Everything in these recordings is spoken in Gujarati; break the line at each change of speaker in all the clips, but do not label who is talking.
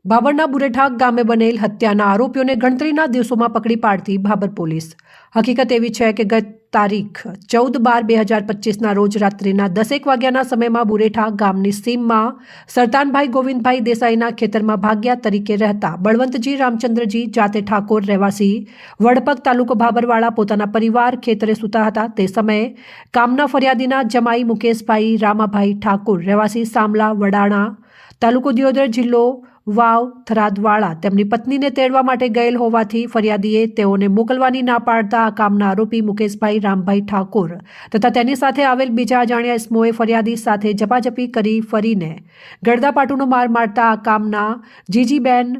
ભાભરના બુરેઠા ગામે બનેલ હત્યાના આરોપીઓને ગણતરીના દિવસોમાં પકડી પાડતી ભાભર પોલીસ। હકીકત એવી છે કે ગત તારીખ 14/12/2025ના રોજ રાત્રિના 10 વાગ્યાના સમયમાં બુરેઠા ગામની સીમમાં સરતાનભાઈ ગોવિંદભાઈ દેસાઈના ખેતરમાં ભાગ્યા તરીકે રહેતા બળવંતજી રામચંદ્રજી જાતે ઠાકોર રહેવાસી વડપગ તાલુકો ભાભરવાળા પોતાના પરિવાર ખેતરે સૂતા હતા। તે સમયે કામના ફરિયાદીના જમાઈ મુકેશભાઈ રામાભાઈ ઠાકોર રહેવાસી સામલા વડાણા તાલુકો દિયોદર જિલ્લો વાવ થરાદવાળા તેમની પત્નીને તેડવા માટે ગયેલ હોવાથી ફરિયાદીએ તેઓને મોકલવાની ના પાડતા આ કામના આરોપી મુકેશભાઈ રામભાઈ ઠાકોર તથા તેની સાથે આવેલ બીજા અજાણ્યા ઇસમોએ ફરિયાદી સાથે ઝપાઝપી કરી ફરીને ગળદાપાટુનો માર મારતા આ કામના જીજીબેન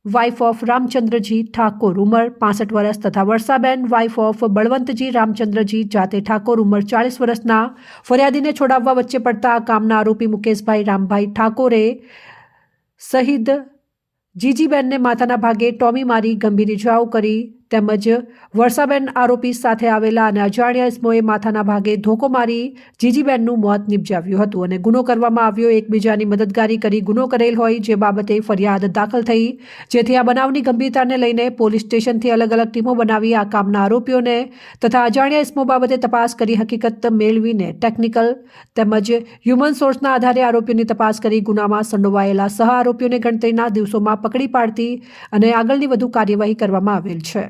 વાઇફ ઓફ રામચંદ્રજી ઠાકોર ઉંમર 65 વર્ષ તથા વર્ષાબેન વાઇફ ઓફ બળવંતજી રામચંદ્રજી જાતે ઠાકોર ઉંમર 40 વર્ષના ફરિયાદીને છોડાવવા વચ્ચે પડતા આ કામના આરોપી મુકેશભાઈ રામભાઈ ઠાકોરે શહીદ જીજીબેનને માથાના ભાગે ટોમી મારી ગંભીર ઇજાઓ કરી તેમજ વર્ષાબેન આરોપી સાથે આવેલા અને અજાણ્યા ઇસમોએ માથાના ભાગે ધોકો મારી જીજીબેનનું મોત નિપજાવ્યું હતું અને ગુનો કરવામાં આવ્યો। એકબીજાની મદદગારી કરી ગુનો કરેલ હોય જે બાબતે ફરિયાદ દાખલ થઈ, જેથી આ બનાવની ગંભીરતાને લઈને પોલીસ સ્ટેશનથી અલગ અલગ ટીમો બનાવી આ કામના આરોપીઓને તથા અજાણ્યા ઇસમો બાબતે તપાસ કરી હકીકત મેળવીને ટેકનિકલ તેમજ હ્યુમન સોર્સના આધારે આરોપીઓની તપાસ કરી ગુનામાં સંડોવાયેલા સહ આરોપીઓને ગણતરીના દિવસોમાં પકડી પાડતી અને આગળની વધુ કાર્યવાહી કરવામાં આવેલ છે।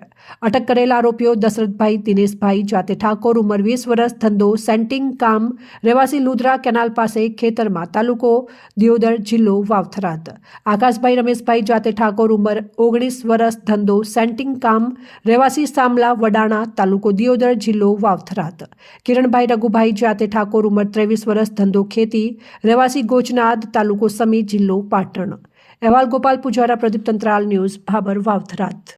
અટક કરેલા આરોપીઓ દશરથભાઈ દિનેશભાઈ જાતે ઠાકોર ઉંમર 20 વર્ષ ધંધો સેન્ટિંગ કામ રહેવાસી લુધરા કેનાલ પાસે ખેતરમાં તાલુકો દિયોદર જિલ્લો વાવથરાદ, આકાશભાઈ રમેશભાઈ જાતે ઠાકોર ઉંમર 19 વર્ષ ધંધો સેન્ટિંગ કામ રહેવાસી સામલા વડાણા તાલુકો દિયોદર જિલ્લો વાવથરાદ, કિરણભાઈ રઘુભાઈ જાતે ઠાકોર ઉંમર 23 વર્ષ ધંધો ખેતી રહેવાસી ગોચનાદ તાલુકો સમી જિલ્લો પાટણ। અહેવાલ ગોપાલ પૂજારા, પ્રદીપ તંત્રાલ, ન્યૂઝ ભાભર વાવથરાદ।